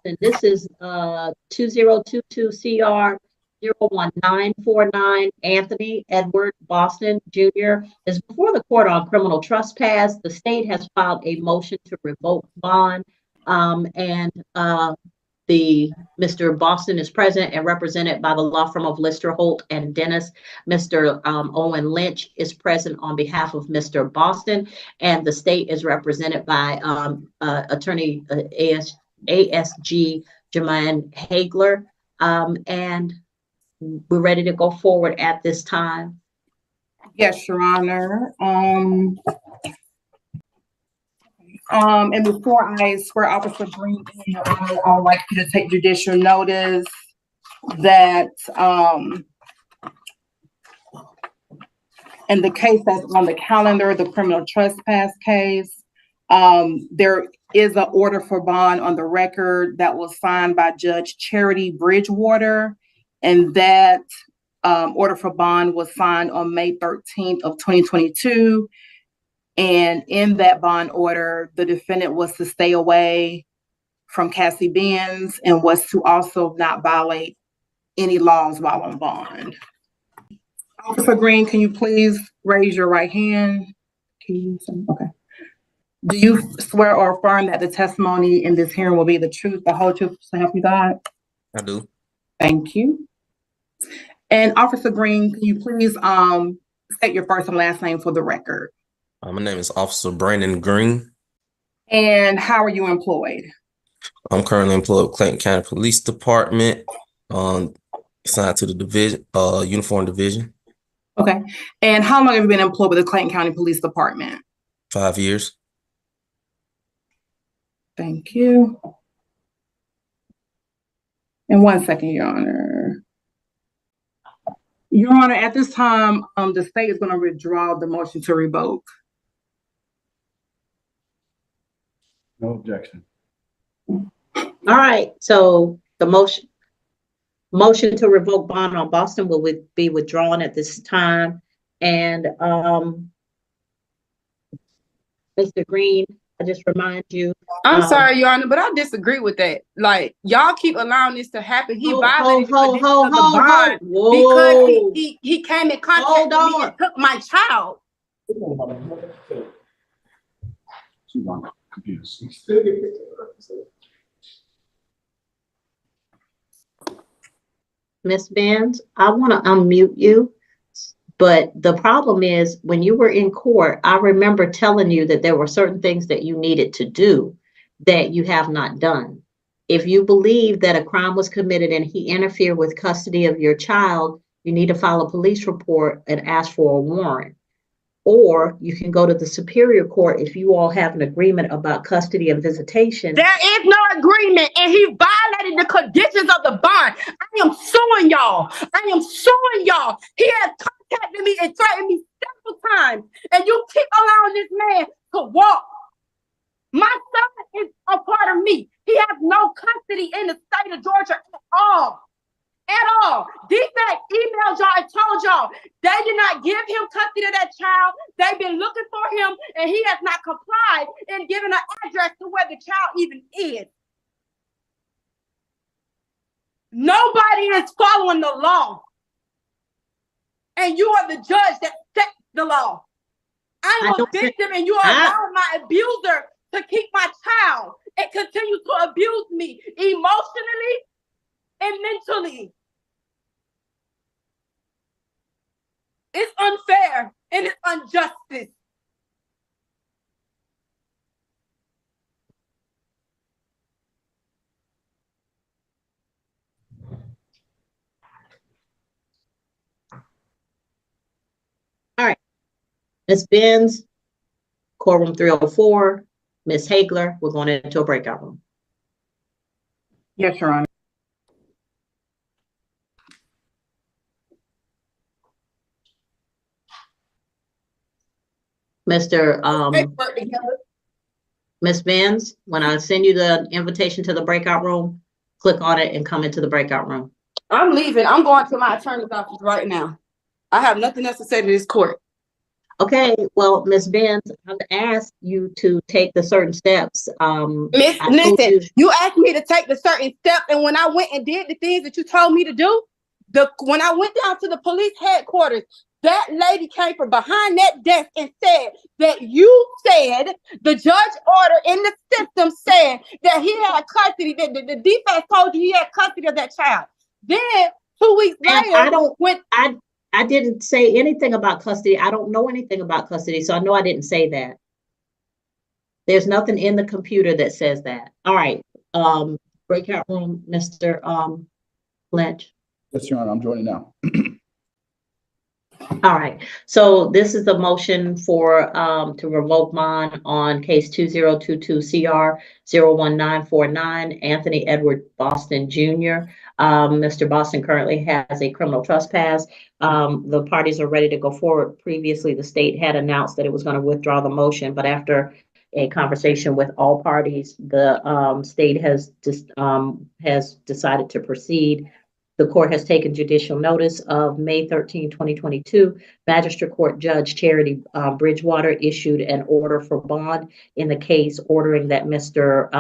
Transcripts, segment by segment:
Boston. This is 2022 CR 01949. Anthony Edward Boston Jr. is before the court on criminal trespass. The state has filed a motion to revoke bond, and Mr. Boston is present and represented by the law firm of Lister, Holt, and Dennis. Mr. Owen Lynch is present on behalf of Mr. Boston, and the state is represented by attorney ASG Jermaine Hagler, and we're ready to go forward at this time. Yes, Your Honor. And before I swear Officer Green in, Your Honor, I would like you to take judicial notice that in the case that's on the calendar, the criminal trespass case, there is an order for bond on the record that was signed by Judge Charity Bridgewater, and that order for bond was signed on May 13th of 2022. And in that bond order, the defendant was to stay away from Cassie Benz and was to also not violate any laws while on bond. Officer Green, can you please raise your right hand? Okay. Do you swear or affirm that the testimony in this hearing will be the truth, the whole truth, so help you God? I do. Thank you. And Officer Green, can you please state your first and last name for the record? My name is Officer Brandon Green. And how are you employed? I'm currently employed with Clayton County Police Department, assigned to the division, uniform division. Okay. And how long have you been employed with the Clayton County Police Department? 5 years. Thank you. And 1 second, Your Honor. Your Honor, at this time, the state is going to withdraw the motion to revoke. No objection. All right, so the motion to revoke bond on Boston will be withdrawn at this time. And Mr. Green, I just remind you. I'm sorry, Your Honor, but I disagree with that. Like, y'all keep allowing this to happen. He violated the conditions of the bond because he came in contact with me and took my child. Miss Benz, I want to unmute you, but the problem is when you were in court, I remember telling you that there were certain things that you needed to do that you have not done. If you believe that a crime was committed and he interfered with custody of your child, you need to file a police report and ask for a warrant. Or you can go to the Superior Court if you all have an agreement about custody and visitation. There is no agreement, and he violated the conditions of the bond. I am suing y'all. I am suing y'all. He has contacted me and threatened me several times, and you keep allowing this man to walk. My son is a part of me. He has no custody in the state of Georgia at all. At all. DFAC emailed y'all and told y'all they did not give him custody of that child. They've been looking for him, and he has not complied in giving an address to where the child even is. Nobody is following the law. And you are the judge that sets the law. I'm a victim, and you are allowing my abuser to keep my child and continue to abuse me emotionally and mentally. It's unfair and it's injustice. All right. Ms. Benz, courtroom 304. Ms. Hagler, we're going into a breakout room. Yes, Your Honor. Ms. Benz, when I send you the invitation to the breakout room, click on it and come into the breakout room. I'm leaving. I'm going to my attorney's office right now. I have nothing else to say to this court. Okay, well, Ms. Benz, I've asked you to take the certain steps. Miss, I told listen, you, you asked me to take the certain step, and when I went and did the things that you told me to do, when I went down to the police headquarters, that lady came from behind that desk and said that you said the judge order in the system said that he had custody, that the defense told you he had custody of that child. Then 2 weeks and later, I didn't say anything about custody. I don't know anything about custody, so I know I didn't say that. There's nothing in the computer that says that. All right, breakout room, Mr. Lynch. Yes, Your Honor, I'm joining now. All right, so this is the motion for to revoke bond on case 2022 CR 01949, Anthony Edward Boston Jr. Mr. Boston currently has a criminal trespass. The parties are ready to go forward. Previously, the state had announced that it was going to withdraw the motion, but after a conversation with all parties, the state has decided to proceed. The court has taken judicial notice of May 13, 2022. Magistrate Court Judge Charity Bridgewater issued an order for bond in the case, ordering that Mr.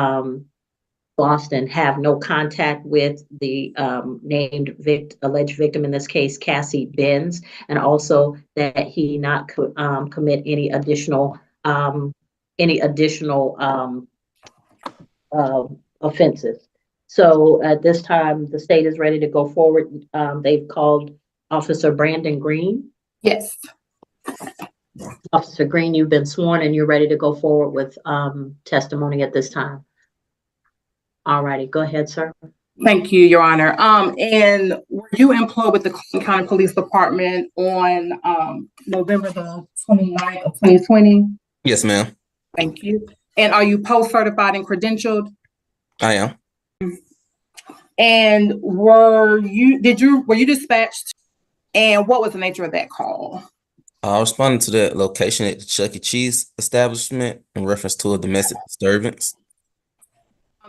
Boston have no contact with the named alleged victim, in this case, Cassie Benz, and also that he not commit any additional offenses. So at this time, the state is ready to go forward. They've called Officer Brandon Green. Yes. Officer Green, you've been sworn and you're ready to go forward with testimony at this time. All righty, go ahead, sir. Thank you, Your Honor. And were you employed with the Clinton County Police Department on November the 29th of 2020? Yes, ma'am. Thank you. And are you post-certified and credentialed? I am. And were you dispatched? And what was the nature of that call? I responded to that location at the Chuck E. Cheese establishment in reference to a domestic disturbance.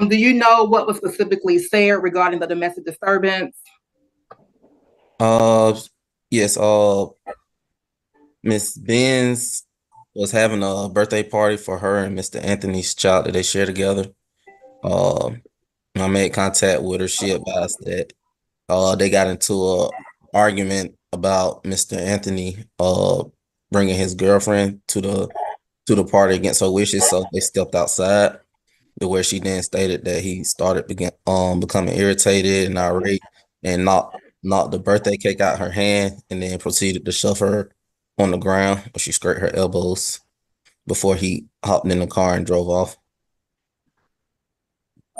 Do you know what was specifically said regarding the domestic disturbance? Yes, Miss Benz was having a birthday party for her and Mr. Anthony's child that they share together. I made contact with her. She advised that they got into a argument about Mr. Anthony bringing his girlfriend to the party against her wishes, so they stepped outside, to where she then stated that he started becoming irritated and irate and knocked the birthday cake out her hand, and then proceeded to shove her on the ground where she scraped her elbows before he hopped in the car and drove off.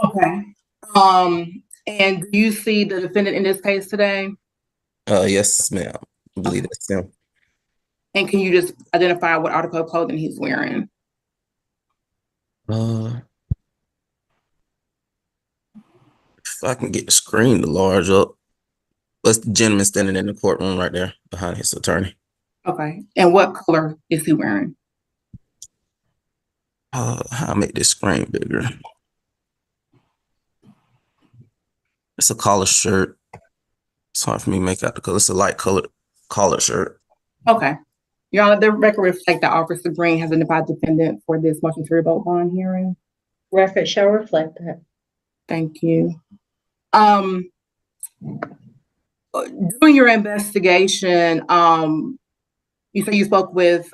Okay. And do you see the defendant in this case today? Yes, ma'am. I believe that's him. And can you just identify what article of clothing he's wearing? If I can get the screen to large up. That's the gentleman standing in the courtroom right there behind his attorney. Okay. And what color is he wearing? I'll make this screen bigger. It's a collar shirt. It's hard for me to make out the color. It's a light colored collar shirt. Okay. Your Honor, the record reflects that Officer Green has identified defendant for this motion to revoke bond hearing. Record shall reflect that. Thank you. During your investigation, you say you spoke with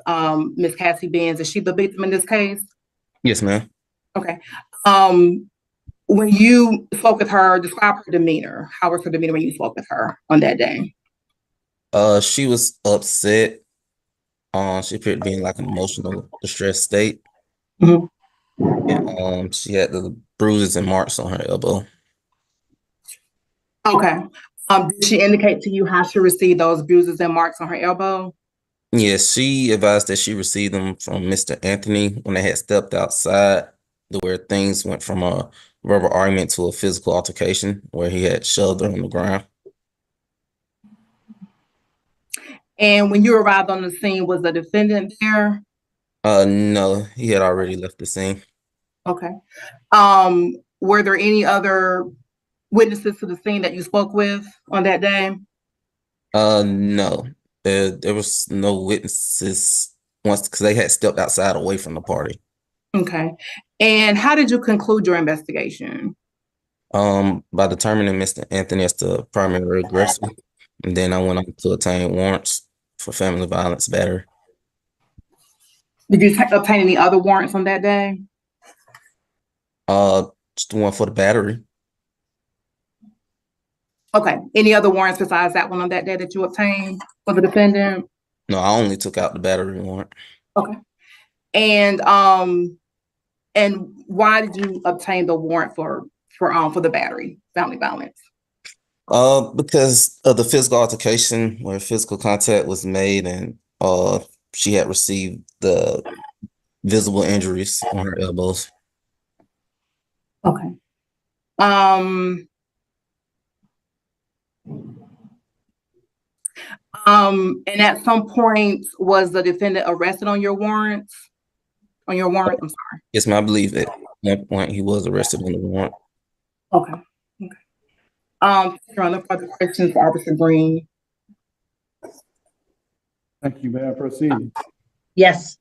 Miss Cassie Benz. Is she the victim in this case? Yes, ma'am. Okay. When you spoke with her, describe her demeanor. How was her demeanor when you spoke with her on that day? She was upset. She appeared to be in like an emotional distress state. Mm-hmm. And, she had the bruises and marks on her elbow. Okay. Did she indicate to you how she received those bruises and marks on her elbow? Yes, she advised that she received them from Mr. Anthony when they had stepped outside, where things went from a verbal argument to a physical altercation, where he had shoved her on the ground. And when you arrived on the scene, was the defendant there? No, he had already left the scene. Okay. Were there any other witnesses to the scene that you spoke with on that day? No. There was no witnesses once because they had stepped outside away from the party. Okay. And how did you conclude your investigation? By determining Mr. Anthony as the primary aggressor, and then I went on to obtain warrants for family violence battery. Did you obtain any other warrants on that day? Just the one for the battery. Okay. Any other warrants besides that one on that day that you obtained for the defendant? No, I only took out the battery warrant. Okay. And why did you obtain the warrant for the battery, family violence? Because of the physical altercation where physical contact was made and she had received the visible injuries on her elbows. Okay. And at some point, was the defendant arrested on your warrants? On your warrant? I'm sorry. Yes, ma'am, I believe at one point he was arrested on the warrant. Okay. Okay. No further questions for Officer Green. Thank you. May I proceed? Yes.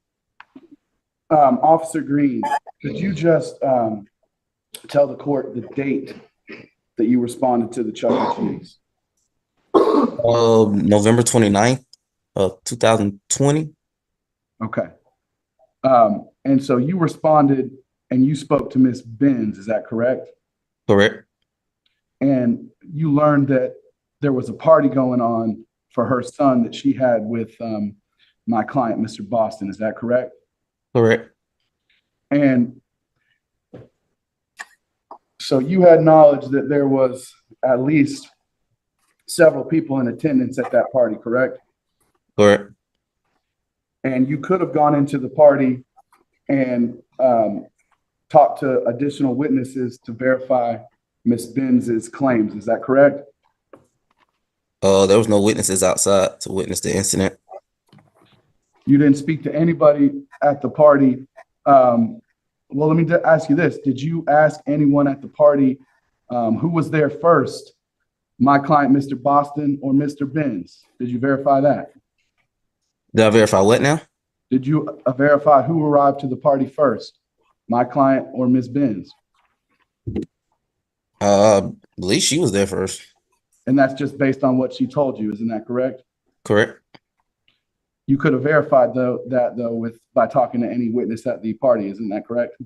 Officer Green, could you just tell the court the date that you responded to the Chuck E. Cheese? November 29th of 2020. Okay. And so you responded and you spoke to Miss Benz, is that correct? Correct. And you learned that there was a party going on for her son that she had with my client, Mr. Boston, is that correct? Correct. And so you had knowledge that there was at least several people in attendance at that party, correct? Correct. And you could have gone into the party and talked to additional witnesses to verify Miss Benz's claims, is that correct? There was no witnesses outside to witness the incident. You didn't speak to anybody at the party. Well, let me ask you this. Did you ask anyone at the party who was there first, my client, Mr. Boston, or Mr. Benz? Did you verify that? Did I verify what now? Did you verify who arrived to the party first, my client or Miss Benz? I believe she was there first. And that's just based on what she told you, isn't that correct? Correct. You could have verified that by talking to any witness at the party, isn't that correct?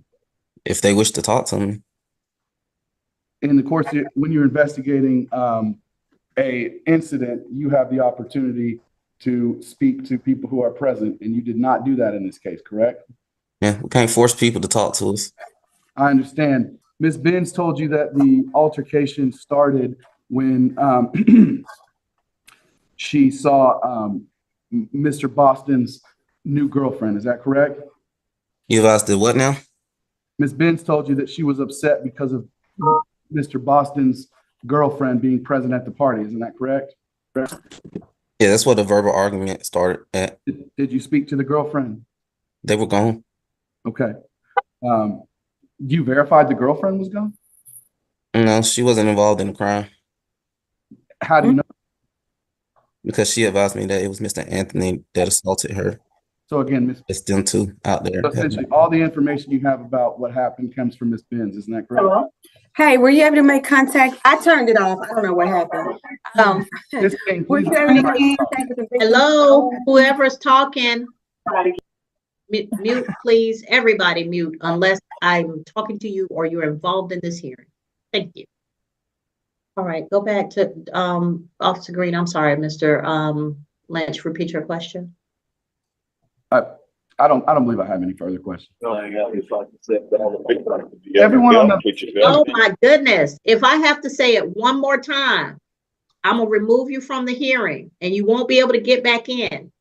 If they wish to talk to me. In the course, when you're investigating a incident, you have the opportunity to speak to people who are present, and you did not do that in this case, correct? Yeah, we can't force people to talk to us. I understand. Ms. Benz told you that the altercation started when she saw Mr. Boston's new girlfriend. Is that correct? You asked the what now? Ms. Benz told you that she was upset because of Mr. Boston's girlfriend being present at the party. Isn't that correct? Yeah, that's what the verbal argument started at. Did you speak to the girlfriend? They were gone. Okay. You verified the girlfriend was gone? No, she wasn't involved in the crime How do you know? because she advised me that it was Mr. Anthony that assaulted her. So again, Ms. It's them two out there. So essentially, all the information you have about what happened comes from Ms. Benz. Isn't that correct? Hello? Hey, were you able to make contact? I turned it off. I don't know what happened. Ms. King, Were please. you able to make contact with the victim? Hello, whoever's talking, mute, please. Everybody mute unless I'm talking to you or you're involved in this hearing. Thank you. All right, go back to Officer Green. I'm sorry, Mr. Lynch, repeat your question. I don't believe I have any further questions. Everyone on Oh my goodness. If I have to say it one more time, I'm gonna remove you from the hearing and you won't be able to get back in.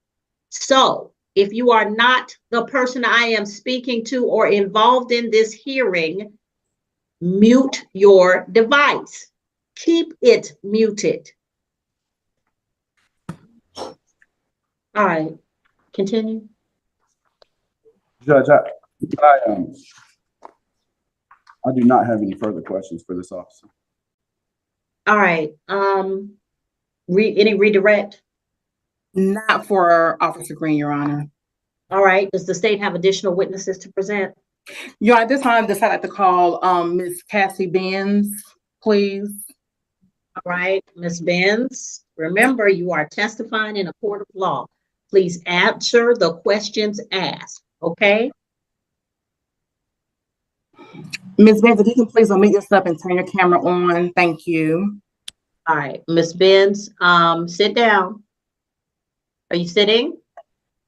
So if you are not the person I am speaking to or involved in this hearing, mute your device. Keep it muted. All right, continue. Judge, I do not have any further questions for this officer. All right, any redirect? Not for Officer Green, Your Honor. All right, does the state have additional witnesses to present? Your Honor, at this time, I'd like to call Ms. Cassie Benz, please. All right, Ms. Benz, remember you are testifying in a court of law. Please answer the questions asked, okay? Ms. Benz, if you can please unmute yourself and turn your camera on. Thank you. All right, Ms. Benz, sit down. Are you sitting?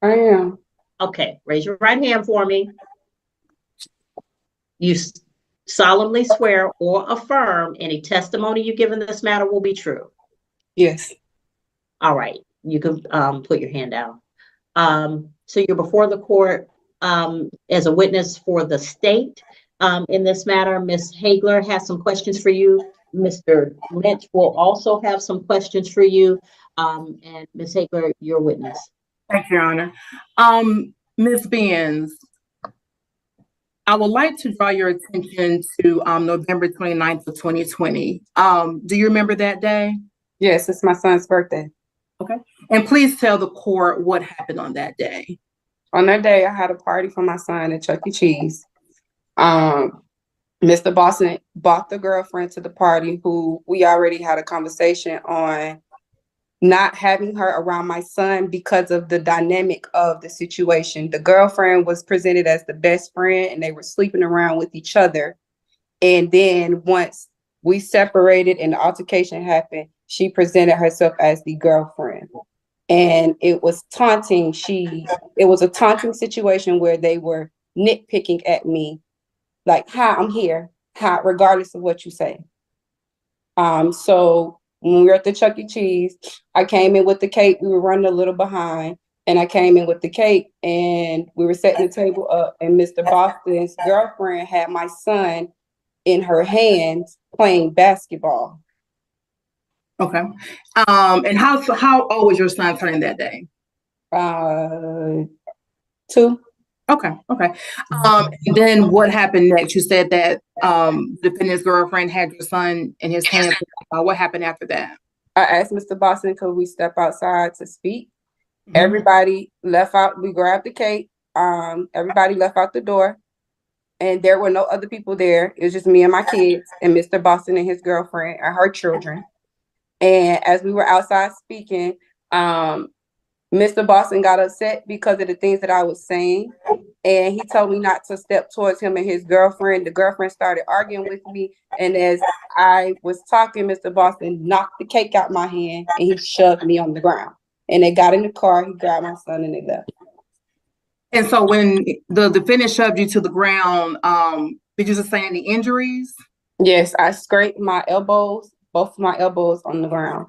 I am. Okay, raise your right hand for me. You solemnly swear or affirm any testimony you give in this matter will be true. Yes. All right, you can put your hand down. So you're before the court as a witness for the state in this matter. Ms. Hagler has some questions for you. Mr. Lynch will also have some questions for you. And Ms. Hagler, your witness. Thank you, Your Honor. Ms. Benz, I would like to draw your attention to November 29th of 2020. Do you remember that day? Yes, it's my son's birthday. Okay. And please tell the court what happened on that day. On that day, I had a party for my son at Chuck E. Cheese. Mr. Boston brought the girlfriend to the party who we already had a conversation on not having her around my son because of the dynamic of the situation. The girlfriend was presented as the best friend and they were sleeping around with each other. And then once we separated and the altercation happened, she presented herself as the girlfriend. And it was taunting. It was a taunting situation where they were nitpicking at me, like, hi, I'm here, hi, regardless of what you say. So when we were at the Chuck E. Cheese, I came in with the cake. We were running a little behind, and I came in with the cake, and we were setting the table up, and Mr. Boston's girlfriend had my son in her hands playing basketball. Okay. And how old was your son turning that day? 2. Okay. And then what happened next? You said that the defendant's girlfriend had your son in his hands. What happened after that? I asked Mr. Boston, could we step outside to speak? Mhm. Everybody left out. We grabbed the cake. Everybody left out the door, and there were no other people there. It was just me and my kids, and Mr. Boston and his girlfriend and her children. And as we were outside speaking, Mr. Boston got upset because of the things that I was saying. And he told me not to step towards him and his girlfriend. The girlfriend started arguing with me. And as I was talking, Mr. Boston knocked the cake out my hand and he shoved me on the ground. And they got in the car, he grabbed my son and they left. And so when the defendant shoved you to the ground, did you sustain any injuries? Yes, I scraped my elbows, both of my elbows on the ground.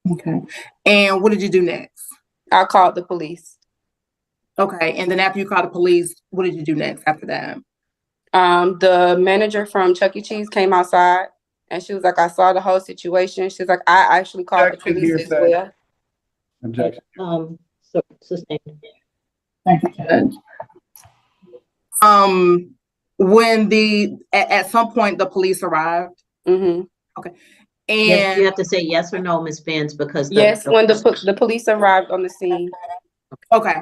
Okay. And what did you do next? I called the police. Okay. And then after you called the police, what did you do next after that? The manager from Chuck E. Cheese came outside and she was like, I saw the whole situation. She was like, I actually called the police as well. Objection. So sustained. Thank you, Judge. When at some point the police arrived. Mm-hmm. Okay. Yes, you And have to say yes or no, Ms. Benz, because yes, when the police arrived on the scene. okay.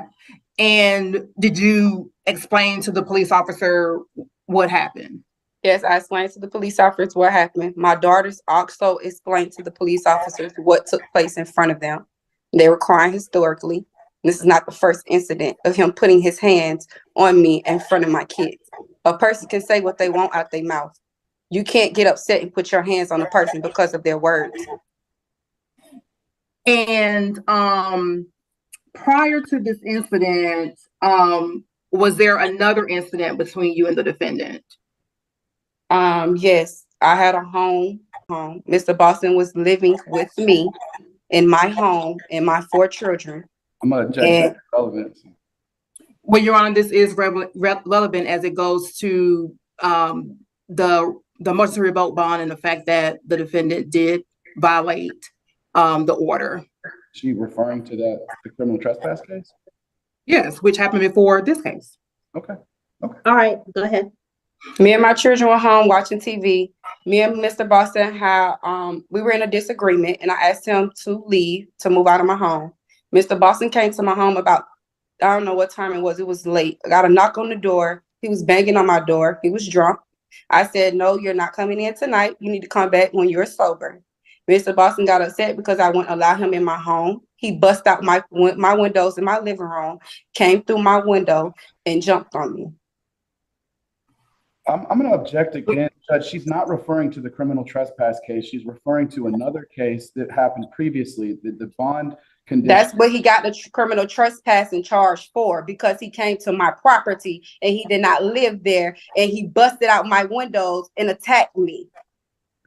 And did you explain to the police officer what happened? Yes, I explained to the police officers what happened. My daughters also explained to the police officers what took place in front of them. They were crying hysterically. This is not the first incident of him putting his hands on me in front of my kids. A person can say what they want out their mouth. You can't get upset and put your hands on a person because of their words. And prior to this incident, was there another incident between you and the defendant? Yes, I had a home. Mr. Boston was living with me in my home and my 4 children. I'm gonna object to relevance. Well, Your Honor, this is relevant as it goes to the motion to revoke bond and the fact that the defendant did violate the order. She referring to the criminal trespass case? Yes, which happened before this case. Okay. All right, go ahead. Me and my children were home watching TV. Me and Mr. Boston had we were in a disagreement, and I asked him to leave to move out of my home. Mr. Boston came to my home about I don't know what time it was. It was late. I got a knock on the door. He was banging on my door. He was drunk. I said, no, you're not coming in tonight. You need to come back when you're sober. Mr. Boston got upset because I wouldn't allow him in my home. He bust out my windows in my living room, came through my window, and jumped on me. I'm going to object again, Judge. She's not referring to the criminal trespass case. She's referring to another case that happened previously. The bond condition. That's what he got the criminal trespassing charge for, because he came to my property and he did not live there, and he busted out my windows and attacked me.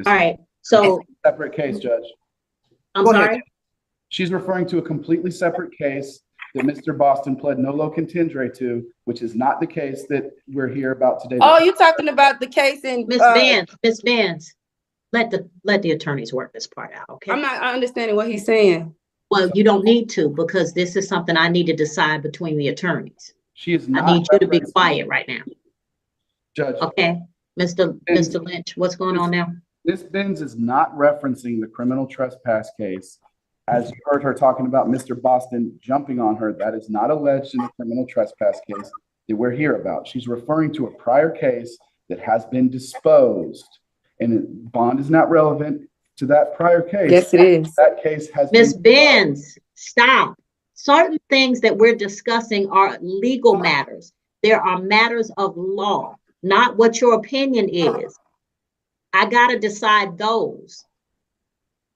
All right. So separate case, Judge. I'm sorry. She's referring to a completely separate case that Mr. Boston pled nolo contendere to, which is not the case that we're here about today. Oh, you're talking about the case in Miss Vance, let the attorneys work this part out, okay? I'm not understanding what he's saying. Well, you don't need to, because this is something I need to decide between the attorneys. She is not. I need you to be quiet right now. Judge. Okay, Mr. Lynch, what's going on now? Ms. Benz is not referencing the criminal trespass case. As you heard her talking about Mr. Boston jumping on her, that is not alleged in the criminal trespass case that we're here about. She's referring to a prior case that has been disposed, and bond is not relevant to that prior case. Yes, it is. That case has Ms. Benz, stop. Certain things that we're discussing are legal matters. There are matters of law, not what your opinion is. I got to decide those.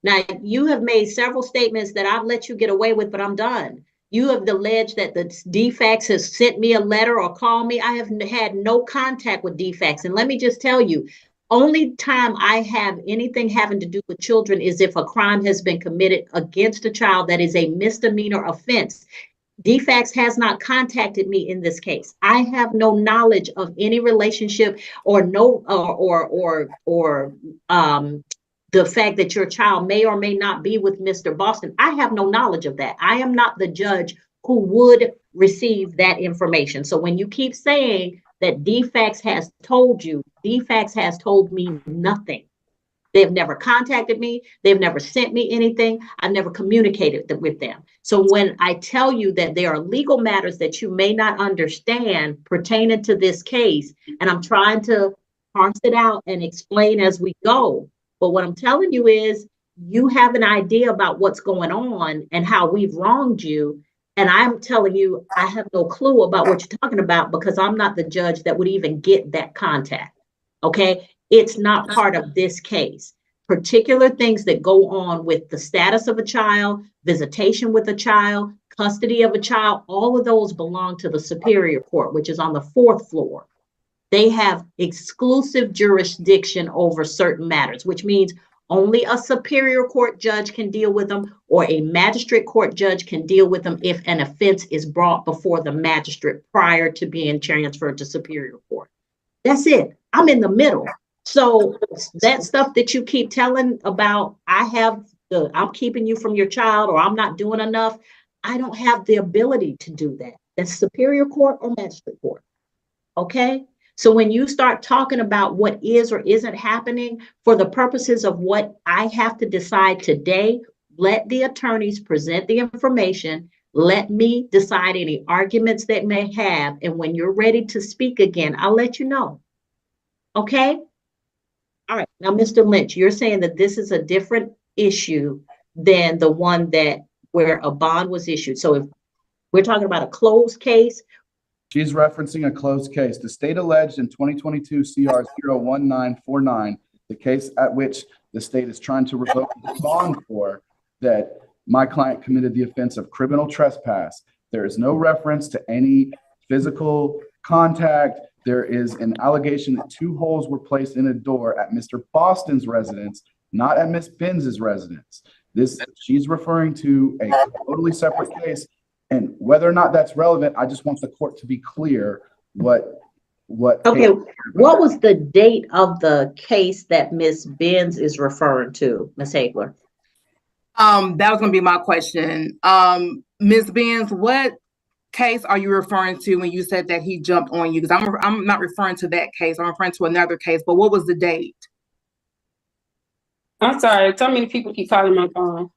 Now, you have made several statements that I've let you get away with, but I'm done. You have alleged that the DFACS has sent me a letter or called me. I have had no contact with DFACS. And let me just tell you, only time I have anything having to do with children is if a crime has been committed against a child that is a misdemeanor offense. DFACS has not contacted me in this case. I have no knowledge of any relationship or the fact that your child may or may not be with Mr. Boston. I have no knowledge of that. I am not the judge who would receive that information. So when you keep saying that DFACS has told you, DFACS has told me nothing. They've never contacted me. They've never sent me anything. I've never communicated with them. So when I tell you that there are legal matters that you may not understand pertaining to this case, and I'm trying to parse it out and explain as we go, but what I'm telling you is you have an idea about what's going on and how we've wronged you. And I'm telling you, I have no clue about what you're talking about, because I'm not the judge that would even get that contact. Okay. It's not part of this case. Particular things that go on with the status of a child, visitation with a child, custody of a child, all of those belong to the Superior Court, which is on the 4th floor. They have exclusive jurisdiction over certain matters, which means only a Superior Court judge can deal with them, or a magistrate court judge can deal with them if an offense is brought before the magistrate prior to being transferred to Superior Court. That's it. I'm in the middle. So that stuff that you keep telling about, I'm keeping you from your child, or I'm not doing enough, I don't have the ability to do that. That's Superior Court or Magistrate Court. Okay? So when you start talking about what is or isn't happening for the purposes of what I have to decide today, let the attorneys present the information. Let me decide any arguments that may have. And when you're ready to speak again, I'll let you know. Okay? All right. Now, Mr. Lynch, you're saying that this is a different issue than the one where a bond was issued. So if we're talking about a closed case. She's referencing a closed case. The state alleged in 2022 CR 01949, the case at which the state is trying to revoke the bond for, that my client committed the offense of criminal trespass. There is no reference to any physical contact. There is an allegation that 2 holes were placed in a door at Mr. Boston's residence, not at Miss Benz's residence. She's referring to a totally separate case. And whether or not that's relevant, I just want the court to be clear what. Okay, what was the date of the case that Miss Benz is referring to, Miss Hayward? That was going to be my question. Ms. Benz, what case are you referring to when you said that he jumped on you? Because I'm not referring to that case. I'm referring to another case. But what was the date? I'm sorry. So many people keep calling my phone.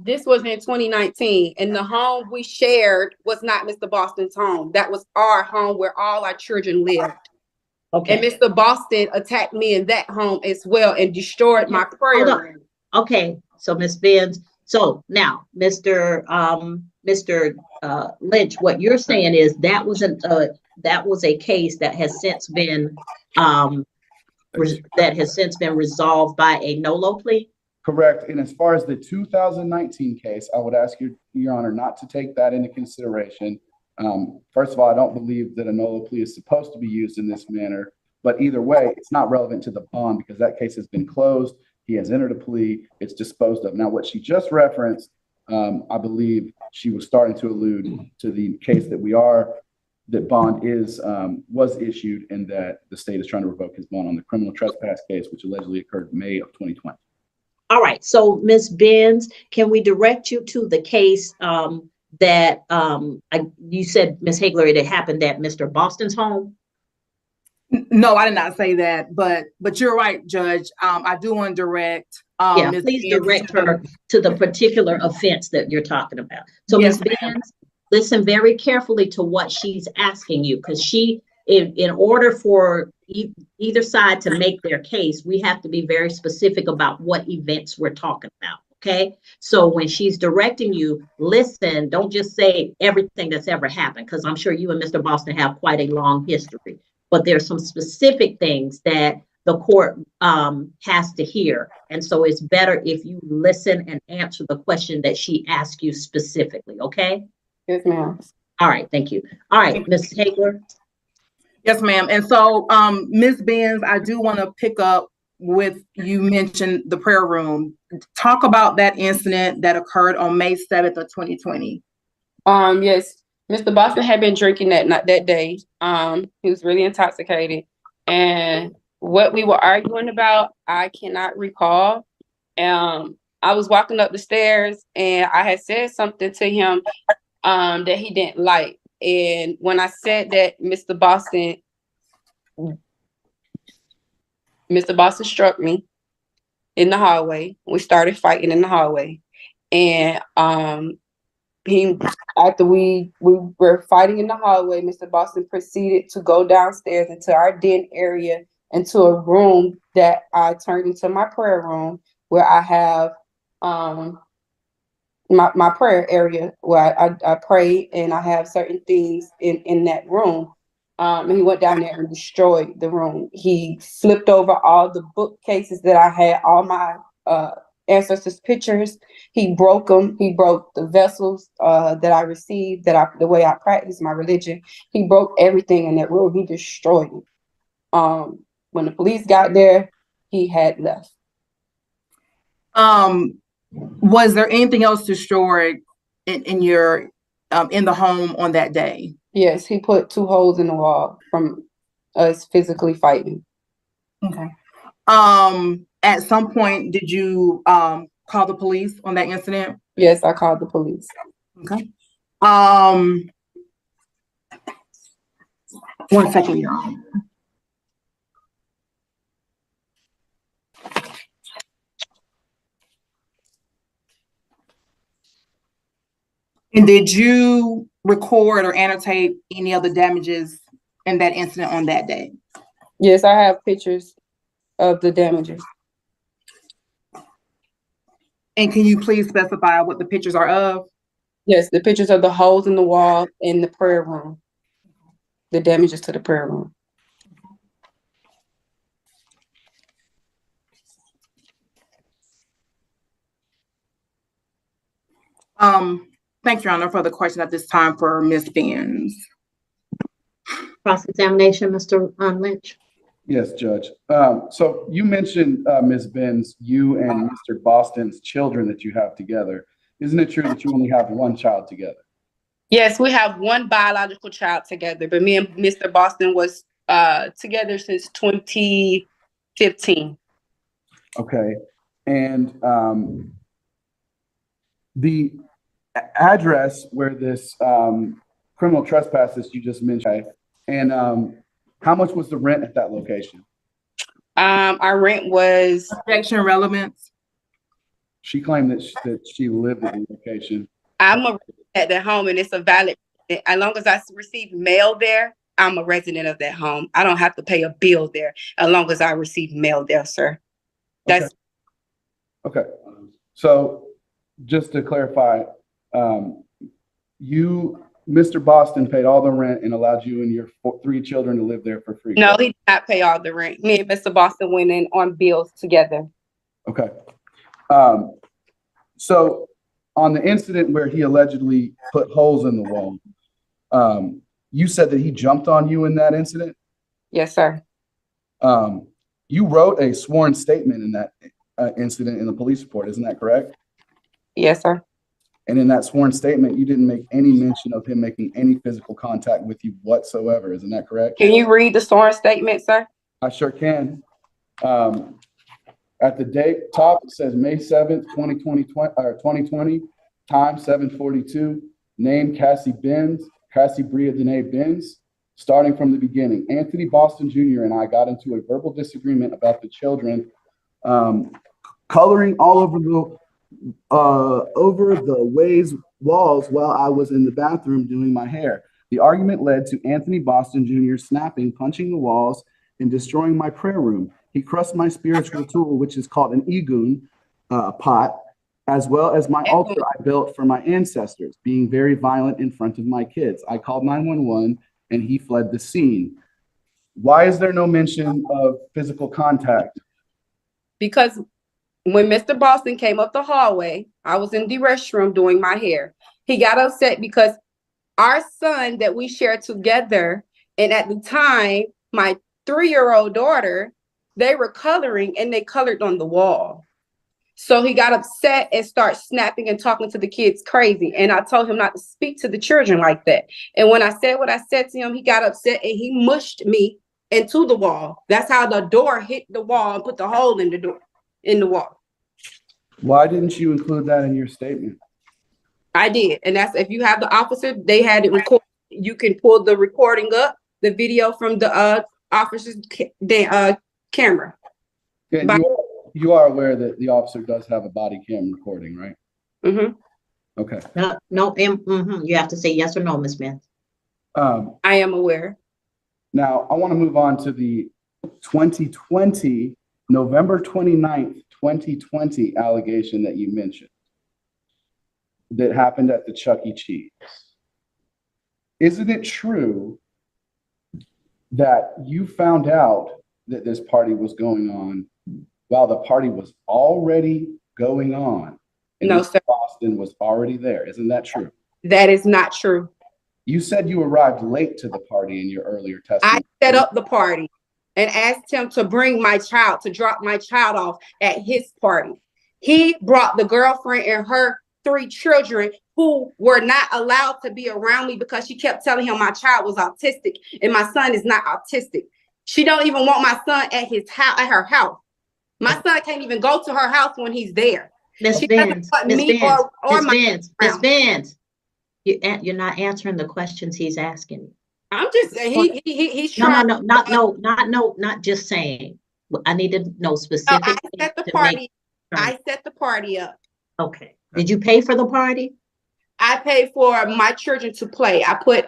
This was in 2019, and the home we shared was not Mr. Boston's home. That was our home where all our children lived. Okay. And Mr. Boston attacked me in that home as well and destroyed my prayer room. Okay, so Ms. Benz, so now, Mr. Lynch, what you're saying is that was a case that has since been resolved by a NOLO plea? Correct. And as far as the 2019 case, I would ask Your Honor not to take that into consideration. First of all, I don't believe that a NOLO plea is supposed to be used in this manner, but either way, it's not relevant to the bond because that case has been closed. He has entered a plea. It's disposed of. Now, what she just referenced, I believe she was starting to allude to the case that bond was issued and that the state is trying to revoke his bond on the criminal trespass case, which allegedly occurred in May of 2020. All right, so Ms. Benz, can we direct you to the case that you said, Ms. Hagler, it happened at Mr. Boston's home? No, I did not say that, but you're right, Judge. I do want to direct. Yeah, please direct her to the particular offense that you're talking about. So Yes, Ms. Benz, listen very carefully to what she's asking you, because in order for either side to make their case, we have to be very specific about what events we're talking about. Okay, so when she's directing you, listen, don't just say everything that's ever happened, because I'm sure you and Mr. Boston have quite a long history, but there's some specific things that the court has to hear. And so it's better if you listen and answer the question that she asked you specifically. Okay. Yes, ma'am. All right. Thank you. All right, Ms. Hagler. Yes, ma'am. And so, Ms. Benz, I do want to pick up with, you mentioned the prayer room. Talk about that incident that occurred on May 7th of 2020. Yes, Mr. Boston had been drinking that day. He was really intoxicated, and what we were arguing about, I cannot recall. I was walking up the stairs, and I had said something to him that he didn't like. And when I said that, Mr. Boston struck me in the hallway. We started fighting in the hallway, and after we were fighting in the hallway, Mr. Boston proceeded to go downstairs into our den area, into a room that I turned into my prayer room, where I have my prayer area where I pray, and I have certain things in that room. And he went down there and destroyed the room. He flipped over all the bookcases that I had, all my ancestors' pictures. He broke them. He broke the vessels that I received, the way I practice my religion. He broke everything in that room. He destroyed it. When the police got there, he had left. Was there anything else destroyed in the home on that day? Yes, he put 2 holes in the wall from us physically fighting. Okay. At some point, did you call the police on that incident? Yes, I called the police. Okay. 1 second, Your Honor. And did you record or annotate any of the damages in that incident on that day? Yes, I have pictures of the damages. And can you please specify what the pictures are of? Yes, the pictures of the holes in the wall in the prayer room. The damages to the prayer room. Thanks, Your Honor, for the question at this time for Ms. Benz. Cross-examination, Mr. Lynch. Yes, Judge. So you mentioned, Ms. Benz, you and Mr. Boston's children that you have together. Isn't it true that you only have one child together? Yes, we have one biological child together, but me and Mr. Boston was together since 2015. Okay. And the address where this criminal trespass that you just mentioned, and how much was the rent at that location? Our rent was Objection relevance. She claimed that she lived at the location. I'm a resident at that home, and it's a valid. As long as I receive mail there, I'm a resident of that home. I don't have to pay a bill there as long as I receive mail there, sir. That's Okay. So just to clarify, Mr. Boston paid all the rent and allowed you and your 3 children to live there for free. no, he did not pay all the rent. Me and Mr. Boston went in on bills together. Okay. So on the incident where he allegedly put holes in the wall, you said that he jumped on you in that incident? Yes, sir. You wrote a sworn statement in that incident in the police report, isn't that correct? Yes, sir. And in that sworn statement, you didn't make any mention of him making any physical contact with you whatsoever, isn't that correct? Can you read the sworn statement, sir? I sure can. At the date top, it says May 7th, 2020, time 7:42, name Cassie Bria Danae Benz. Starting from the beginning, Anthony Boston Jr. and I got into a verbal disagreement about the children coloring all over the walls while I was in the bathroom doing my hair. The argument led to Anthony Boston Jr. snapping, punching the walls, and destroying my prayer room. He crushed my spiritual tool, which is called an egun pot, as well as my altar I built for my ancestors, being very violent in front of my kids. I called 911 and he fled the scene. Why is there no mention of physical contact? Because when Mr. Boston came up the hallway, I was in the restroom doing my hair. He got upset because our son that we shared together, and at the time, my 3-year-old daughter, they were coloring and they colored on the wall. So he got upset and started snapping and talking to the kids crazy. And I told him not to speak to the children like that. And when I said what I said to him, he got upset and he mushed me into the wall. That's how the door hit the wall and put the hole in the door, in the wall. Why didn't you include that in your statement? I did. And that's, if you have the officer, they had it recorded. You can pull the recording up, the video from the officer's camera. Yeah, you are aware that the officer does have a body cam recording, right? Mm-hmm. Okay. No, you have to say yes or no, Ms. Smith. I am aware. Now, I want to move on to the 2020, November 29th, 2020 allegation that you mentioned that happened at the Chuck E. Cheese. Isn't it true that you found out that this party was going on while the party was already going on? And No, sir. Boston was already there. Isn't that true? That is not true. You said you arrived late to the party in your earlier testimony. I set up the party and asked him to bring my child, to drop my child off at his party. He brought the girlfriend and her 3 children who were not allowed to be around me because she kept telling him my child was autistic and my son is not autistic. She don't even want my son at his house, at her house. My son can't even go to her house when he's there. Ms. Benz, Ms. Benz, you're not answering the questions he's asking you. I'm just saying he's trying. Not just saying. I need to know specifically. I set the party. I set the party up. Okay. Did you pay for the party? I paid for my children to play. I put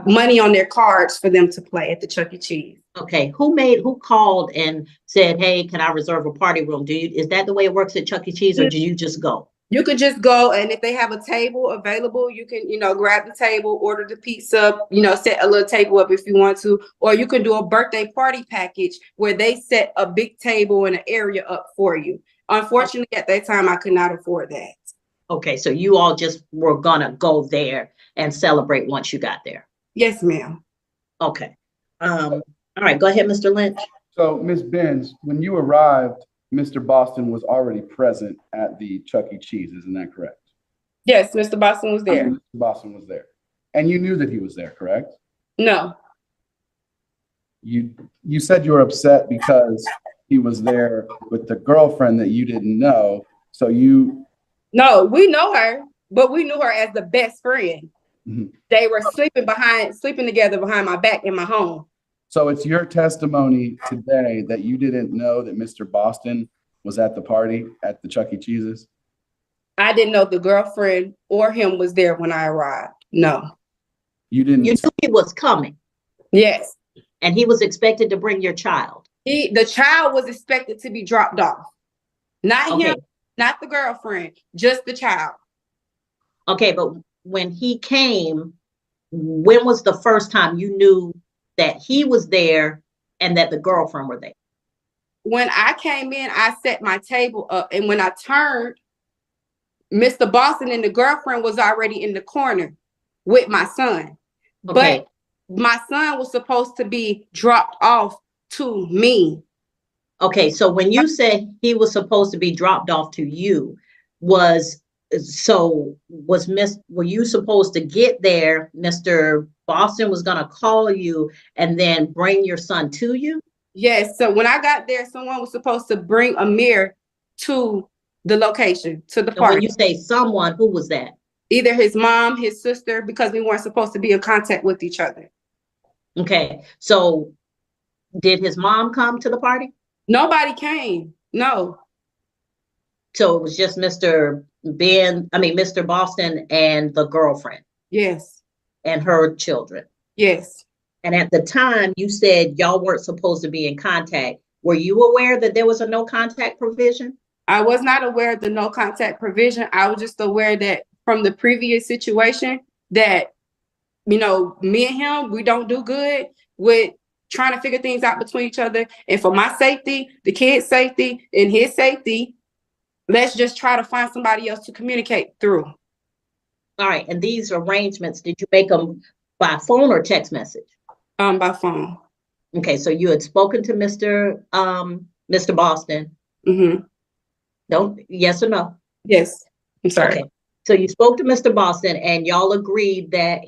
money on their cards for them to play at the Chuck E. Cheese. Okay. Who called and said, "Hey, can I reserve a party room?" Is that the way it works at Chuck E. Cheese, or do you just go? You could just go, and if they have a table available, you can, grab the table, order the pizza, set a little table up if you want to, or you can do a birthday party package where they set a big table and an area up for you. Unfortunately, at that time, I could not afford that. Okay, so you all just were gonna go there and celebrate once you got there. Yes, ma'am. Okay. All right, go ahead, Mr. Lynch. So, Ms. Benz, when you arrived, Mr. Boston was already present at the Chuck E. Cheese, isn't that correct? Yes, Mr. Boston was there. Mr. Boston was there. And you knew that he was there, correct? No. You said you were upset because he was there with the girlfriend that you didn't know. So No, we know her, but we knew her as the best friend. Mm-hmm. They were sleeping together behind my back in my home. So it's your testimony today that you didn't know that Mr. Boston was at the party at the Chuck E. Cheese's? I didn't know the girlfriend or him was there when I arrived. No. You didn't. You knew he was coming Yes. and he was expected to bring your child. The child was expected to be dropped off. Not Okay. him, not the girlfriend, just the child. Okay, but when he came, when was the first time you knew that he was there and that the girlfriend were there? When I came in, I set my table up, and when I turned, Mr. Boston and the girlfriend was already in the corner with my son. Okay. But my son was supposed to be dropped off to me. Okay, so when you said he was supposed to be dropped off to you, were you supposed to get there? Mr. Boston was gonna call you and then bring your son to you? Yes, so when I got there, someone was supposed to bring Amir to the location, to the And when park. you say someone, who was that? Either his mom, his sister, because we weren't supposed to be in contact with each other. Okay, so did his mom come to the party? Nobody came. No. So it was just Mr. Boston and the girlfriend Yes. and her children. Yes. And at the time you said y'all weren't supposed to be in contact. Were you aware that there was a no contact provision? I was not aware of the no contact provision. I was just aware that from the previous situation that, me and him, we don't do good with trying to figure things out between each other. And for my safety, the kid's safety, and his safety, let's just try to find somebody else to communicate through. All right. And these arrangements, did you make them by phone or text message? By phone. Okay. So you had spoken to Mr. Boston. Mm-hmm. Yes or no? Yes. I'm sorry. Okay. So you spoke to Mr. Boston and y'all agreed that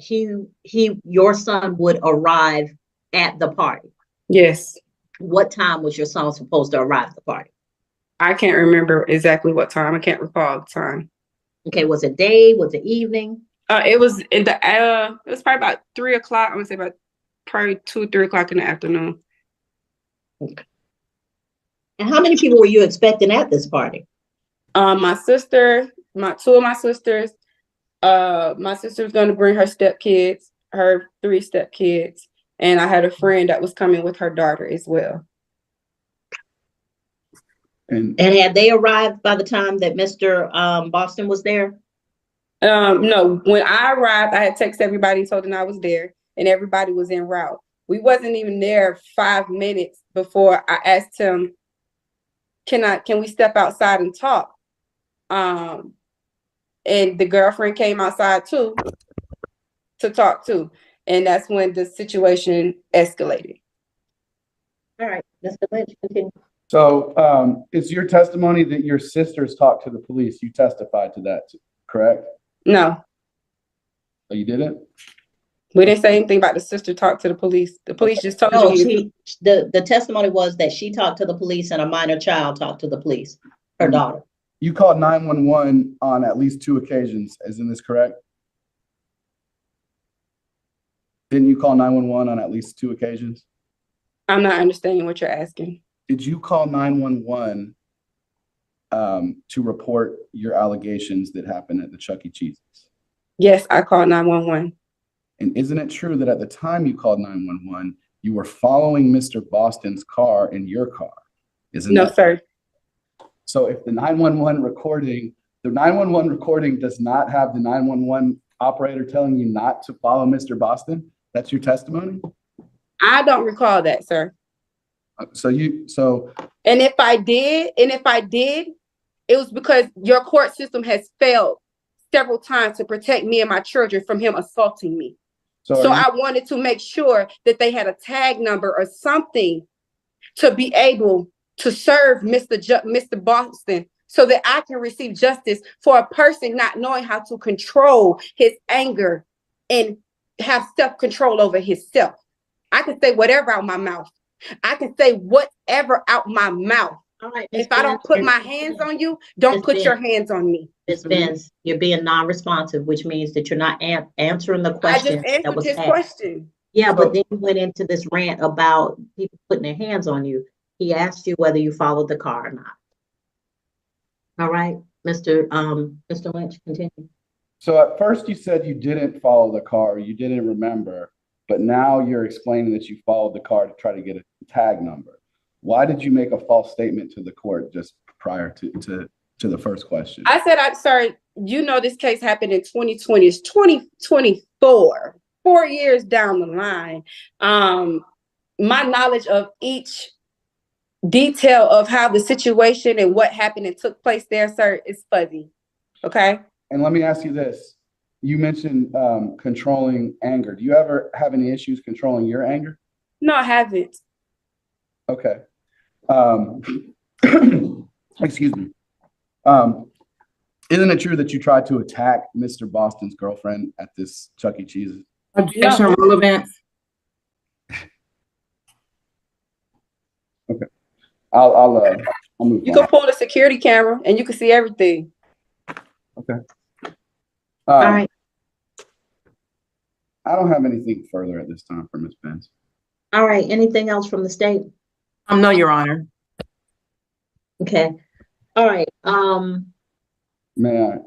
your son would arrive at the party. Yes. What time was your son supposed to arrive at the party? I can't remember exactly what time. I can't recall the time. Okay, was it day? Was it evening? It was in the it was probably about 3 o'clock. I'm gonna say about probably 2-3 o'clock in the afternoon. Okay. And how many people were you expecting at this party? My sister, two of my sisters. My sister was gonna bring her stepkids, her 3 stepkids, and I had a friend that was coming with her daughter as well. And had they arrived by the time that Mr. Boston was there? No, when I arrived, I had texted everybody, told them I was there, and everybody was en route. We wasn't even there 5 minutes before I asked him, can we step outside and talk? And the girlfriend came outside too to talk too. And that's when the situation escalated. All right, Mr. Lynch, continue. so it's your testimony that your sisters talked to the police. You testified to that, correct? No, Oh, you didn't? we didn't say anything about the sister talk to the police. The police just told No, you. the testimony was that she talked to the police and a minor child talked to the police, her daughter. You called 911 on at least 2 occasions. Isn't this correct? Didn't you call 911 on at least 2 occasions? I'm not understanding what you're asking. Did you call 911 to report your allegations that happened at the Chuck E. Cheese's? Yes, I called 911. And isn't it true that at the time you called 911, you were following Mr. Boston's car in your car? No, sir. So if the 911 recording does not have the 911 operator telling you not to follow Mr. Boston, that's your testimony? I don't recall that, sir. And if I did, it was because your court system has failed several times to protect me and my children from him assaulting me. So I wanted to make sure that they had a tag number or something to be able to serve Mr. Boston so that I can receive justice for a person not knowing how to control his anger and have self-control over himself. I can say whatever out my mouth. I can say whatever out my mouth. All right, if I don't put my hands on you, don't put your hands on me. Ms. Benz, you're being non-responsive, which means that you're not answering the question. I just answered his question. Yeah, but then you went into this rant about people putting their hands on you. He asked you whether you followed the car or not. All right. Mr. Lynch, continue. So at first you said you didn't follow the car, you didn't remember, but now you're explaining that you followed the car to try to get a tag number. Why did you make a false statement to the court just prior to the first question? I said, sorry, you know, this case happened in 2020. It's 2024, 4 years down the line. My knowledge of each detail of how the situation and what happened and took place there, sir, is fuzzy. Okay. And let me ask you this. You mentioned controlling anger. Do you ever have any issues controlling your anger? No, I haven't. Okay. Excuse me. Isn't it true that you tried to attack Mr. Boston's girlfriend at this Chuck E. Cheese? Objection relevance. Okay. I'll move You on. can pull the security camera and you can see everything. Okay. All right. I don't have anything further at this time for Ms. Benz. All right. Anything else from the state? No, Your Honor. Okay. All right. May I?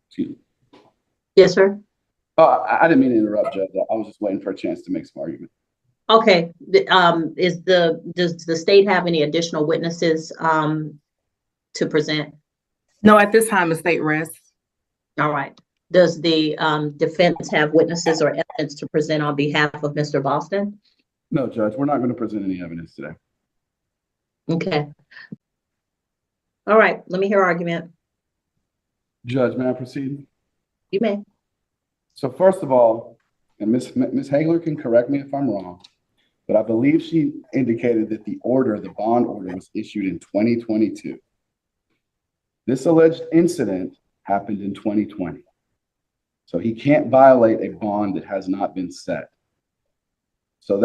Excuse me. Yes, sir. Oh, I didn't mean to interrupt, Judge. I was just waiting for a chance to make some argument. Okay. Does the state have any additional witnesses to present? No, at this time, the state rests. All right. Does the defense have witnesses or evidence to present on behalf of Mr. Boston? No, Judge, we're not going to present any evidence today. Okay. All right. Let me hear argument. Judge, may I proceed? You may. So first of all, and Ms. Hagler can correct me if I'm wrong, but I believe she indicated that the bond order was issued in 2022. This alleged incident happened in 2020. So he can't violate a bond that has not been set. So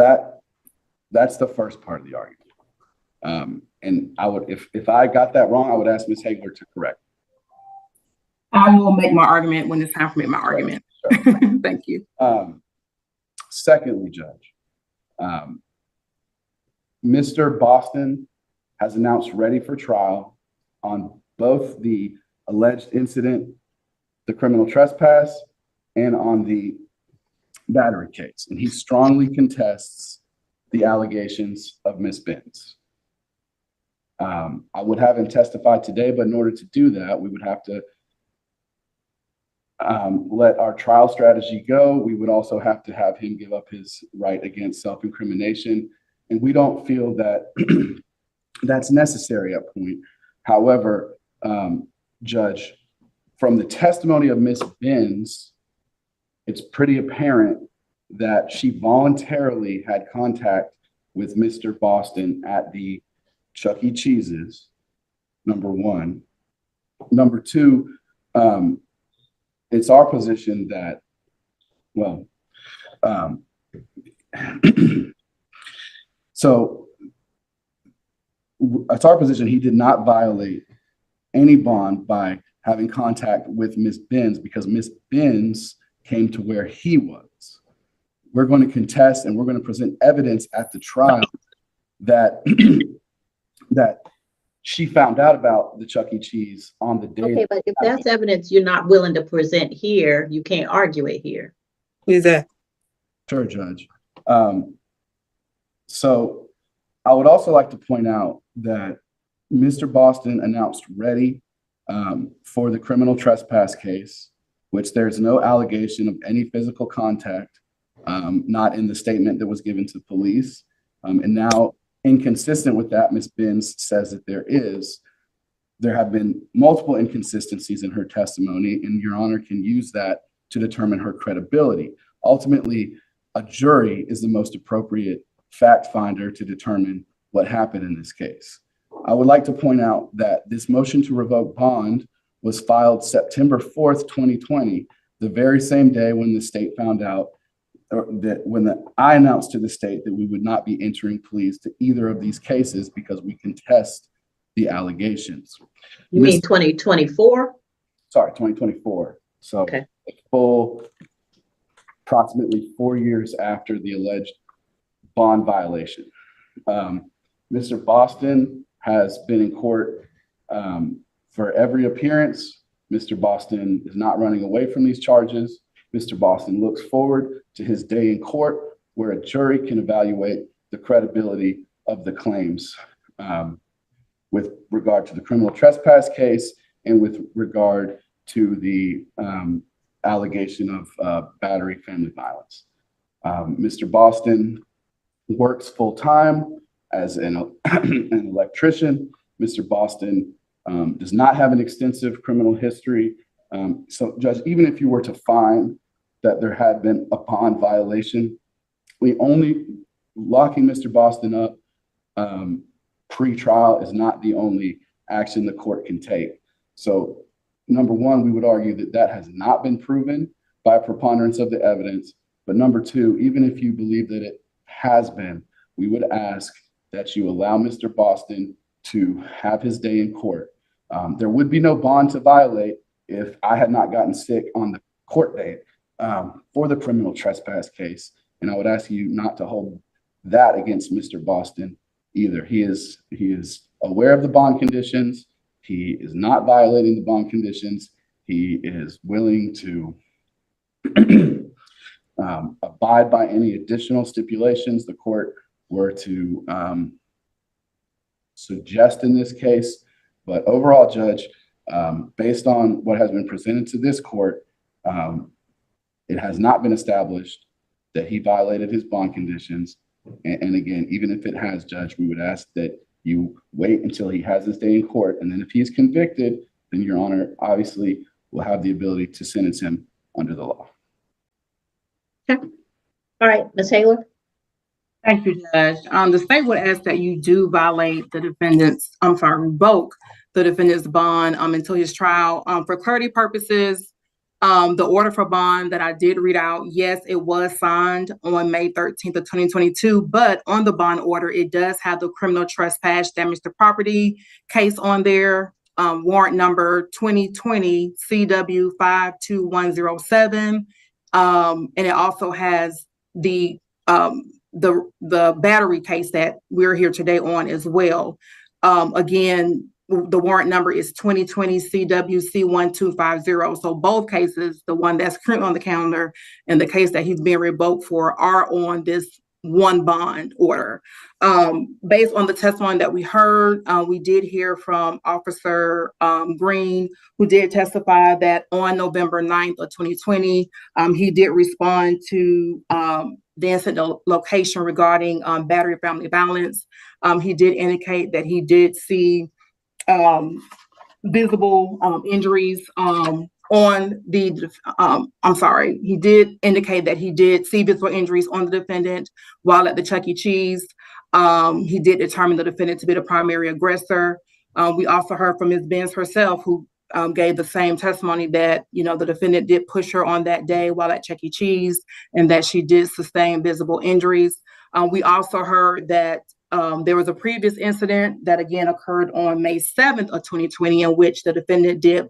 that's the first part of the argument. And I would, if I got that wrong, I would ask Ms. Hagler to correct. I will make my argument when it's time for me to make my argument. Sure. Thank you. Secondly, Judge, Mr. Boston has announced ready for trial on both the alleged incident, the criminal trespass, and on the battery case. And he strongly contests the allegations of Ms. Benz. I would have him testify today, but in order to do that, we would have to let our trial strategy go. We would also have to have him give up his right against self-incrimination. And we don't feel that that's necessary at point. However, Judge, from the testimony of Ms. Benz, it's pretty apparent that she voluntarily had contact with Mr. Boston at the Chuck E. Cheese's, number one. Number two, it's our position that, well, so it's our position he did not violate any bond by having contact with Ms. Benz because Ms. Benz came to where he was. We're going to contest and we're going to present evidence at the trial that that she found out about the Chuck E. Cheese on the day. Okay, but if that's evidence you're not willing to present here, you can't argue it here. Is that? Sure, Judge. So I would also like to point out that Mr. Boston announced ready for the criminal trespass case, which there's no allegation of any physical contact, not in the statement that was given to police. And now, inconsistent with that, Ms. Benz says that there have been multiple inconsistencies in her testimony, and Your Honor can use that to determine her credibility. Ultimately, a jury is the most appropriate fact finder to determine what happened in this case. I would like to point out that this motion to revoke bond was filed September 4th, 2020, the very same day when the state found out I announced to the state that we would not be entering pleas to either of these cases because we contest the allegations. You mean 2024? Sorry, 2024. So okay. A full approximately 4 years after the alleged bond violation. Mr. Boston has been in court For every appearance, Mr. Boston is not running away from these charges. Mr. Boston looks forward to his day in court where a jury can evaluate the credibility of the claims with regard to the criminal trespass case and with regard to the allegation of battery family violence. Mr. Boston works full-time as an electrician. Mr. Boston does not have an extensive criminal history. So, Judge, even if you were to find that there had been a bond violation, locking Mr. Boston up pre-trial is not the only action the court can take. So, number one, we would argue that that has not been proven by a preponderance of the evidence. But number two, even if you believe that it has been, we would ask that you allow Mr. Boston to have his day in court. There would be no bond to violate if I had not gotten sick on the court date for the criminal trespass case. And I would ask you not to hold that against Mr. Boston either. He is aware of the bond conditions. He is not violating the bond conditions. He is willing to abide by any additional stipulations the court were to suggest in this case. But overall, Judge, based on what has been presented to this court, it has not been established that he violated his bond conditions. And again, even if it has, Judge, we would ask that you wait until he has his day in court. And then if he's convicted, then Your Honor obviously will have the ability to sentence him under the law. Okay. All right, Ms. Hayward. Thank you, Judge. The state would ask that you do revoke the defendant's bond until his trial. For clarity purposes, the order for bond that I did read out, yes, it was signed on May 13th of 2022, but on the bond order, it does have the criminal trespass damage to property case on there, warrant number 2020 CW 52107. And it also has the battery case that we're here today on as well. Again, the warrant number is 2020 CWC 1250. So both cases, the one that's currently on the calendar and the case that he's being revoked for, are on this one bond order. Based on the testimony that we heard, we did hear from Officer Green, who did testify that on November 9th of 2020, he did respond to the incident location regarding battery family violence. He did indicate that he did see visible injuries on the, he did indicate that he did see visible injuries on the defendant while at the Chuck E. Cheese. He did determine the defendant to be the primary aggressor. We also heard from Ms. Benz herself, who gave the same testimony that, the defendant did push her on that day while at Chuck E. Cheese and that she did sustain visible injuries. We also heard that there was a previous incident that again occurred on May 7th of 2020 in which the defendant did